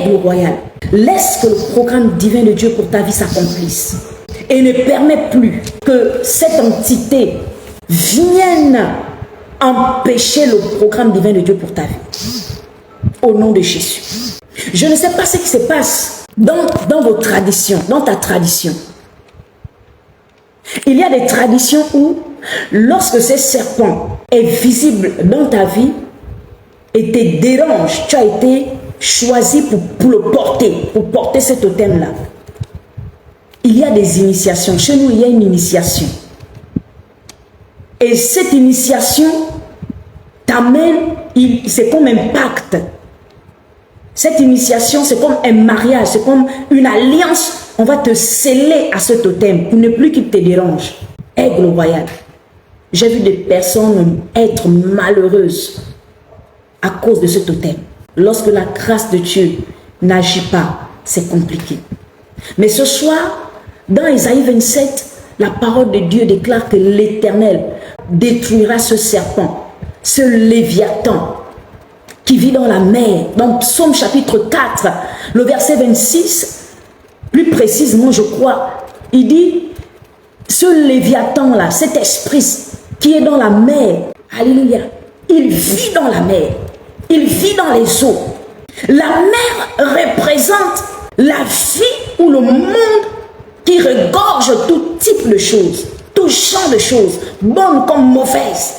aigle royal, laisse que le programme divin de Dieu pour ta vie s'accomplisse. Et ne permets plus que cette entité vienne empêcher le programme divin de Dieu pour ta vie. Au nom de Jésus. Je ne sais pas ce qui se passe dans vos traditions, dans ta tradition. Il y a des traditions où, lorsque ce serpent est visible dans ta vie et te dérange, tu as été choisi pour le porter, pour porter cet totem-là. Il y a des initiations. Chez nous, il y a une initiation. Et cette initiation t'amène, c'est comme un pacte. Cette initiation, c'est comme un mariage, c'est comme une alliance. On va te sceller à ce totem pour ne plus qu'il te dérange. Aigle royal. J'ai vu des personnes être malheureuses à cause de ce totem. Lorsque la grâce de Dieu n'agit pas, c'est compliqué. Mais ce soir, dans Ésaïe 27, la parole de Dieu déclare que l'Éternel détruira ce serpent, ce léviathan qui vit dans la mer. Dans Psaume chapitre 4, le verset 26, plus précisément je crois, il dit, ce léviathan-là, cet esprit qui est dans la mer, alléluia, il vit dans la mer, il vit dans les eaux. La mer représente la vie ou le monde qui regorge tout type de choses, tout genre de choses, bonnes comme mauvaises.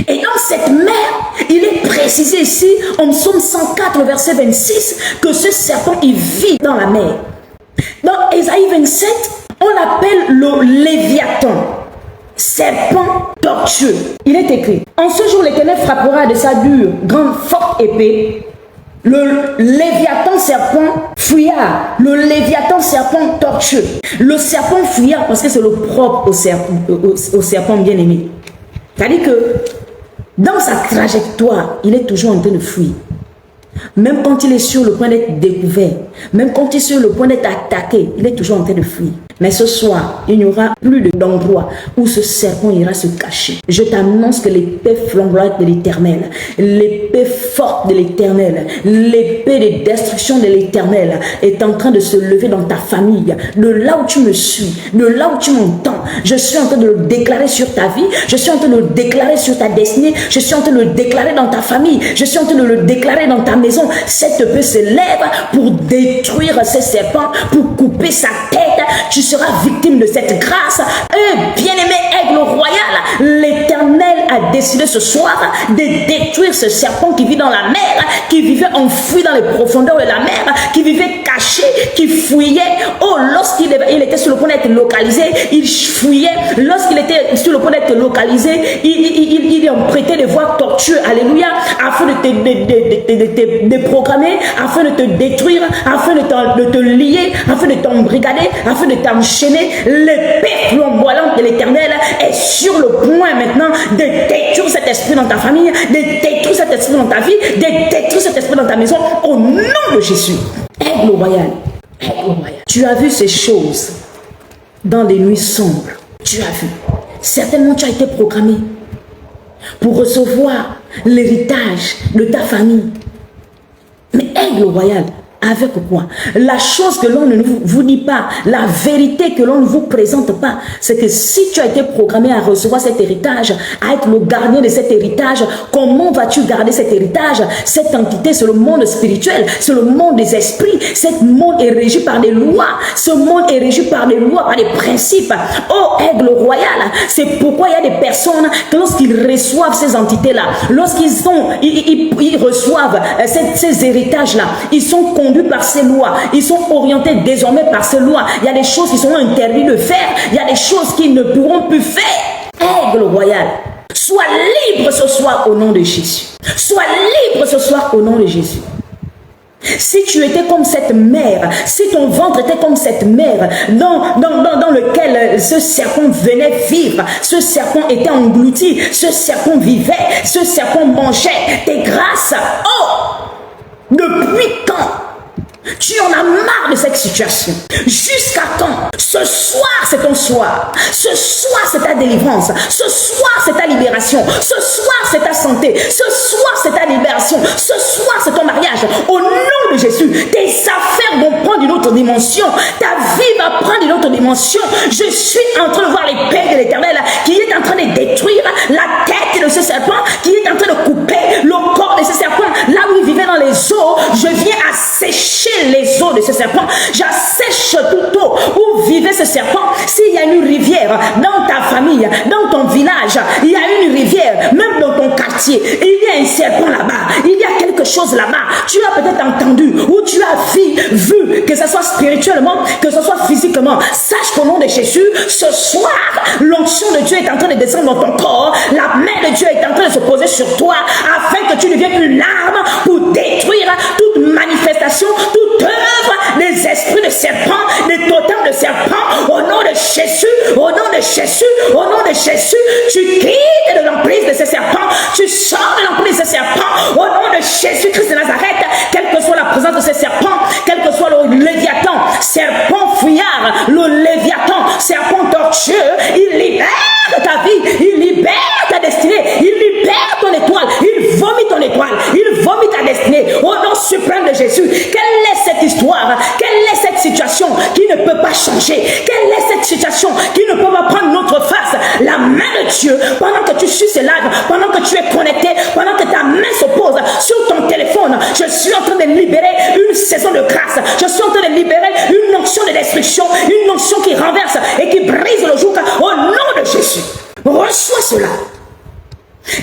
Et dans cette mer, il est précisé ici, en Psaume 104, verset 26, que ce serpent, il vit dans la mer. Dans Ésaïe 27, on l'appelle le léviathan, serpent tortueux. Il est écrit, en ce jour, l'Éternel frappera de sa dure, grande, forte épée, le léviathan serpent fuyard, le léviathan serpent tortueux. Le serpent fuyard, parce que c'est le propre au serpent bien aimé. C'est-à-dire que dans sa trajectoire, il est toujours en train de fuir. Même quand il est sur le point d'être découvert, même quand il est sur le point d'être attaqué, il est toujours en train de fuir. Mais ce soir, il n'y aura plus d'endroit où ce serpent ira se cacher. Je t'annonce que l'épée flamboyante de l'Éternel, l'épée forte de l'Éternel, l'épée de destruction de l'Éternel est en train de se lever dans ta famille. De là où tu me suis, de là où tu m'entends, je suis en train de le déclarer sur ta vie, je suis en train de le déclarer sur ta destinée, je suis en train de le déclarer dans ta famille, je suis en train de le déclarer dans ta maison. Cette épée se lève pour détruire ce serpent, pour couper sa tête. Tu seras victime de cette grâce. Bien-aimé aigle royal, l'Éternel a décidé ce soir de détruire ce serpent qui vit dans la mer, qui vivait enfoui dans les profondeurs de la mer, qui vivait caché, qui fouillait. Oh, lorsqu'il était sur le point d'être localisé, il fouillait. Lorsqu'il était sur le point d'être localisé, il empruntait des voies tortueuses, alléluia, afin de te déprogrammer, afin de te détruire, afin de te lier, afin de t'embrigader, afin de t'enchaîner. L'épée flamboyante de l'Éternel est sur le point maintenant de détruire cet esprit dans ta famille, de détruire cet esprit dans ta vie, de détruire cet esprit dans ta maison, au nom de Jésus. Aigle royal, aigle royal. Tu as vu ces choses dans les nuits sombres. Tu as vu. Certainement tu as été programmé pour recevoir l'héritage de ta famille. Mais aigle royal, avec quoi? La chose que l'on ne vous dit pas, la vérité que l'on ne vous présente pas, c'est que si tu as été programmé à recevoir cet héritage, à être le gardien de cet héritage, comment vas-tu garder cet héritage? Cette entité, c'est le monde spirituel, c'est le monde des esprits. Ce monde est régi par des lois, ce monde est régi par des lois, par des principes. Oh, aigle royal, c'est pourquoi il y a des personnes que lorsqu'ils reçoivent ces entités-là, ils reçoivent ces héritages-là, ils sont conduits par ces lois, ils sont orientés désormais par ces lois. Il y a des choses qui sont interdites de faire, il y a des choses qu'ils ne pourront plus faire. Aigle royal, sois libre ce soir au nom de Jésus. Sois libre ce soir au nom de Jésus. Si tu étais comme cette mère, si ton ventre était comme cette mère dans lequel ce serpent venait vivre, ce serpent était englouti, ce serpent vivait, ce serpent mangeait tes grâces. Oh! Depuis quand tu en as marre de cette situation. Jusqu'à quand? Ce soir, c'est ton soir. Ce soir, c'est ta délivrance. Ce soir, c'est ta libération. Ce soir, c'est ta santé. Ce soir, c'est ta libération. Ce soir, c'est ton mariage. Au nom de Jésus, tes affaires vont prendre une autre dimension. Ta vie va prendre une autre dimension. Je suis en train de voir l'épée de l'Éternel qui est en train de détruire la tête de ce serpent, qui est en train de couper le corps de ce serpent. Là où il vivait dans les eaux, je viens assécher les eaux de ce serpent. J'assèche tout eau où vivait ce serpent. S'il y a une rivière dans ta famille, dans ton village, il y a une rivière, même dans ton quartier, il y a un serpent là-bas, il y a quelque chose là-bas. Tu as peut-être entendu ou tu as vu, que ce soit spirituellement, que ce soit physiquement. Sache qu'au nom de Jésus, ce soir, l'onction de Dieu est en train de descendre dans ton corps. La main de Dieu est en train de se poser sur toi afin que tu deviennes une arme pour détruire toute manifestation, toute œuvre des esprits de serpent, des totems de serpent. Au nom de Jésus, au nom de Jésus, au nom de Jésus, tu quittes de l'emprise de ces serpents, tu sors de l'emprise de ces serpents. Au nom de Jésus-Christ de Nazareth, quelle que soit la présence de ces serpents, quel que soit le léviathan, serpent fouillard, le léviathan, serpent tortueux, il libère ta vie, il libère ta destinée, il libère ton étoile, il vomit ton étoile, il vomit ta destinée. Au nom suprême de Jésus, quelle est cette histoire? Quelle est cette situation qui ne peut pas changer? Quelle est cette situation qui ne peut pas prendre notre face? La main de Dieu, pendant que tu suis ce live, pendant que tu es connecté, pendant que ta main se pose sur ton téléphone, je suis en train de libérer une saison de grâce. Je suis en train de libérer une onction de destruction, une onction qui renverse et qui brise le joug. Au nom de Jésus, reçois cela.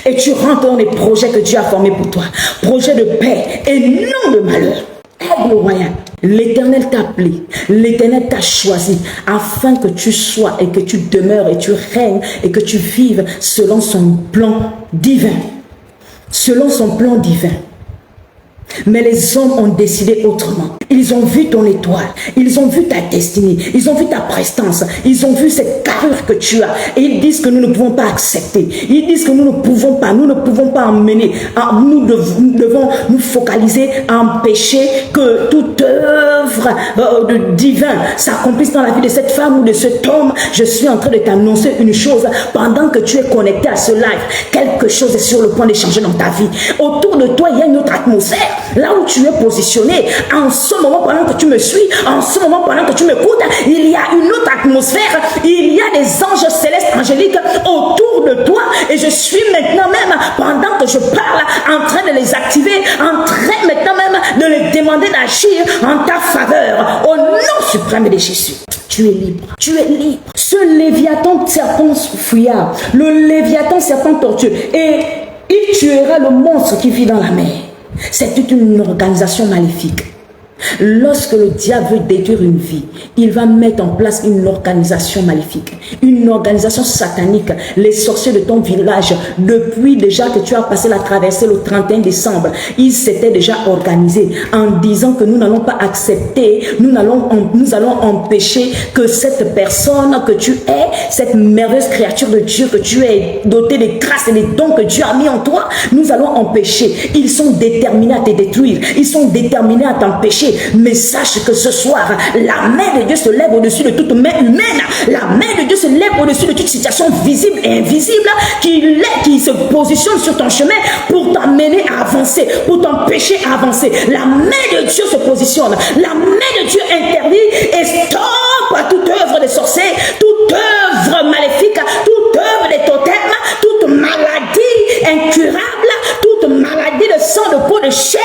Et tu rentres dans les projets que Dieu a formés pour toi. Projets de paix et non de malheur. Aigle royal. L'Éternel t'a appelé, l'Éternel t'a choisi afin que tu sois et que tu demeures et tu règnes et que tu vives selon son plan divin. Selon son plan divin. Mais les hommes ont décidé autrement. Ils ont vu ton étoile, ils ont vu ta destinée, ils ont vu ta prestance, ils ont vu cette carrure que tu as. Et ils disent que nous ne pouvons pas accepter. Ils disent que nous ne pouvons pas emmener. Nous devons nous focaliser à empêcher que toute œuvre divine s'accomplisse dans la vie de cette femme ou de cet homme. Je suis en train de t'annoncer une chose. Pendant que tu es connecté à ce live, quelque chose est sur le point de changer dans ta vie. Autour de toi, il y a une autre atmosphère. Là où tu es positionné, en ce moment, pendant que tu me suis, en ce moment, pendant que tu m'écoutes, il y a une autre atmosphère. Il y a des anges célestes angéliques autour de toi. Et je suis maintenant même, pendant que je parle, en train de les activer, en train maintenant même de les demander d'agir en ta faveur. Au nom suprême de Jésus. Tu es libre. Tu es libre. Ce léviathan serpent fouillard, le léviathan serpent tortueux, et il tuera le monstre qui vit dans la mer. C'est toute une organisation maléfique. Lorsque le diable veut détruire une vie, il va mettre en place une organisation maléfique, une organisation satanique. Les sorciers de ton village, depuis déjà que tu as passé la traversée le 31 décembre, ils s'étaient déjà organisés en disant que nous n'allons pas accepter, nous allons empêcher que cette personne que tu es, cette merveilleuse créature de Dieu que tu es, dotée des grâces et des dons que Dieu a mis en toi, nous allons empêcher. Ils sont déterminés à te détruire, ils sont déterminés à t'empêcher. Mais sache que ce soir, la main de Dieu se lève au-dessus de toute main humaine. La main de Dieu se lève au-dessus de toute situation visible et invisible qui se positionne sur ton chemin pour t'amener à avancer, pour t'empêcher à avancer. La main de Dieu se positionne. La main de Dieu interdit et stoppe toute œuvre de sorcier, toute œuvre maléfique, toute œuvre de totem, toute maladie incurable, toute maladie de sang, de peau, de chair.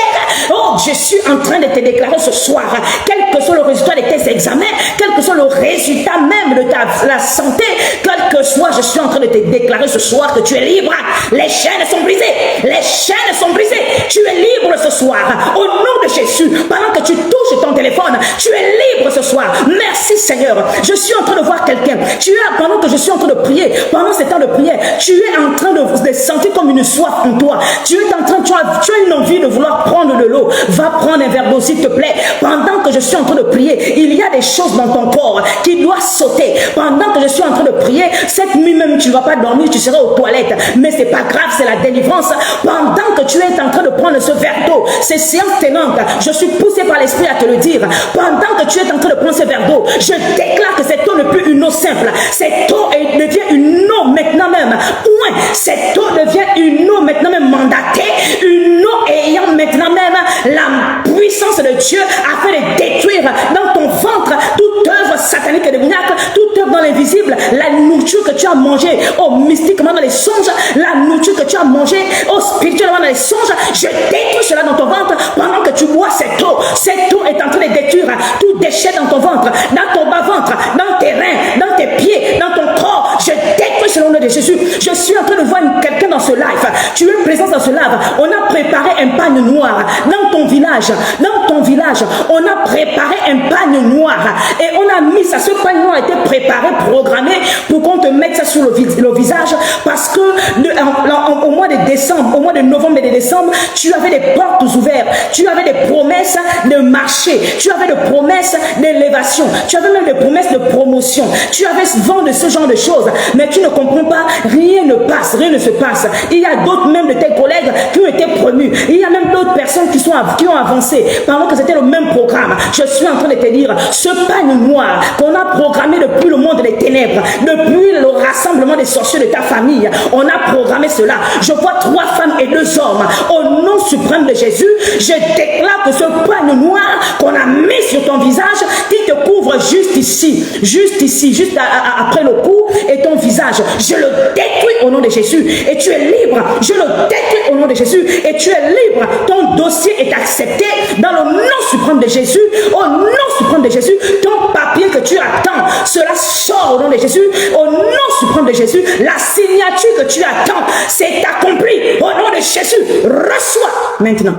Oh, je suis en train de te déclarer ce soir, quel que soit le résultat de tes examens, quel que soit le résultat même de la santé, quel que soit, je suis en train de te déclarer ce soir que tu es libre. Les chaînes sont brisées. Les chaînes sont brisées. Tu es libre ce soir. Au nom de Jésus, pendant que tu touches ton téléphone, tu es libre ce soir. Merci Merci Seigneur. Je suis en train de voir quelqu'un. Tu es, pendant que je suis en train de prier, pendant ces temps de prière, tu es en train de sentir comme une soif en toi. Tu es en train, tu as une envie de vouloir prendre de l'eau. Va prendre un verre d'eau s'il te plaît. Pendant que je suis en train de prier, il y a des choses dans ton corps qui doivent sauter. Pendant que je suis en train de prier, cette nuit même tu ne vas pas dormir, tu seras aux toilettes. Mais c'est pas grave, c'est la délivrance. Pendant que tu es en train de prendre ce verre d'eau, c'est séance tenante. Je suis poussé par l'esprit à te le dire. Pendant que tu es en train de prendre ce verre d'eau, je déclare que cette eau n'est plus une eau simple. Cette eau devient une eau maintenant même. Point. Cette eau devient une eau maintenant même mandatée. Une eau ayant maintenant même la puissance de Dieu afin de détruire dans ton ventre toute œuvre satanique et démoniaque, toute œuvre dans l'invisible, la nourriture que tu as mangée, mystiquement dans les songes, la nourriture que tu as mangée, spirituellement dans les songes. Je détruis cela dans ton ventre pendant que tu bois cette eau. Cette eau est en train de détruire tout déchet dans ton ventre, dans ton bas-ventre, dans tes reins, dans tes pieds, dans ton corps. Je détruis cela au nom de Jésus. Je suis en train de voir quelqu'un dans ce live. Tu es présent dans ce live. On a préparé un pagne noir dans ton village. Dans ton village, on a préparé un pagne noir et on a mis ça. Ce pagne noir a été préparé, programmé pour qu'on te mette ça sur le visage parce que au mois de décembre, au mois de novembre et de décembre, tu avais des portes ouvertes, tu avais des promesses de marché, tu avais des promesses d'élévation, tu avais même des promesses de promotion, tu avais vent de ce genre de choses, mais tu ne comprends pas, rien ne passe, rien ne se passe. Il y a d'autres même de tes collègues qui ont été promus, il y a même d'autres personnes qui ont avancé pendant que c'était le même programme. Je suis en train de te dire, ce pagne noir qu'on a programmé depuis le monde des ténèbres, depuis le rassemblement des sorciers de ta famille, on a programmé cela. Je vois 3 femmes et 2 hommes. Au nom suprême de Jésus, je déclare que ce pagne noir qu'on a mis sur ton visage, qui te couvre juste ici, juste après le cou et ton visage, je le détruis au nom de Jésus et tu es libre. Je le détruis au nom de Jésus et tu es libre. Ton dossier est accepté dans le nom suprême de Jésus. Au nom suprême de Jésus, ton papier que tu attends, cela sort au nom de Jésus. Au nom suprême de Jésus, la signature que tu attends, c'est accompli au nom de Jésus. Reçois maintenant.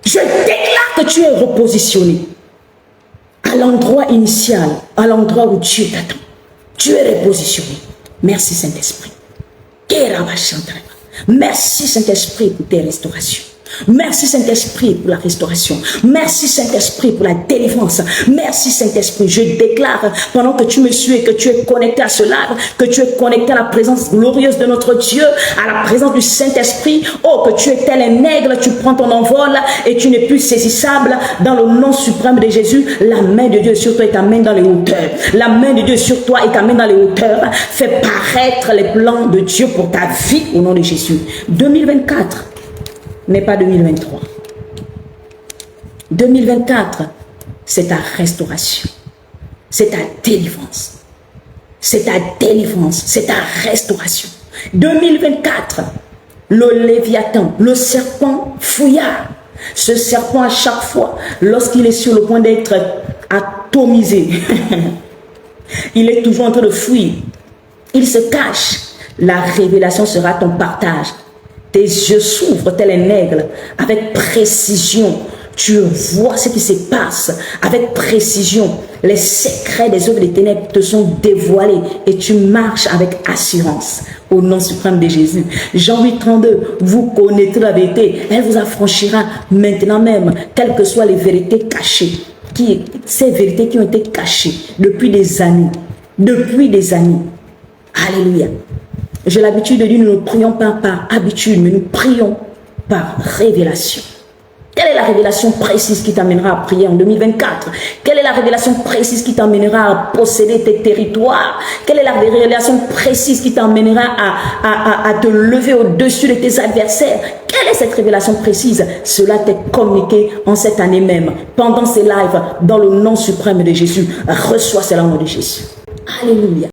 Je déclare que tu es repositionné à l'endroit initial, à l'endroit où Dieu t'attend. Tu es repositionné. Merci Saint-Esprit. Merci Saint-Esprit pour tes restaurations. Merci Saint-Esprit pour la restauration. Merci Saint-Esprit pour la délivrance. Merci Saint-Esprit. Je déclare pendant que tu me suis et que tu es connecté à cela, que tu es connecté à la présence glorieuse de notre Dieu, à la présence du Saint-Esprit. Oh, que tu es tel un aigle, tu prends ton envol et tu n'es plus saisissable. Dans le nom suprême de Jésus, la main de Dieu est sur toi et t'amène dans les hauteurs. La main de Dieu est sur toi et t'amène dans les hauteurs. Fais paraître les plans de Dieu pour ta vie au nom de Jésus. 2024. Mais pas 2023. 2024, c'est ta restauration. C'est ta délivrance. C'est ta délivrance. C'est ta restauration. 2024, le Léviathan, le serpent fouillard. Ce serpent, à chaque fois, lorsqu'il est sur le point d'être atomisé, il est toujours en train de fuir. Il se cache. La révélation sera ton partage. Tes yeux s'ouvrent tel un aigle, avec précision. Tu vois ce qui se passe avec précision. Les secrets des œuvres des ténèbres te sont dévoilés et tu marches avec assurance. Au nom suprême de Jésus. Jean 8, 32, vous connaîtrez la vérité. Elle vous affranchira maintenant même, quelles que soient les vérités cachées. Ces vérités qui ont été cachées depuis des années. Depuis des années. Alléluia. J'ai l'habitude de dire, nous ne prions pas par habitude, mais nous prions par révélation. Quelle est la révélation précise qui t'amènera à prier en 2024? Quelle est la révélation précise qui t'amènera à posséder tes territoires? Quelle est la révélation précise qui t'amènera à te lever au-dessus de tes adversaires? Quelle est cette révélation précise? Cela t'est communiqué en cette année même, pendant ces lives, dans le nom suprême de Jésus. Reçois cela au nom de Jésus. Alléluia.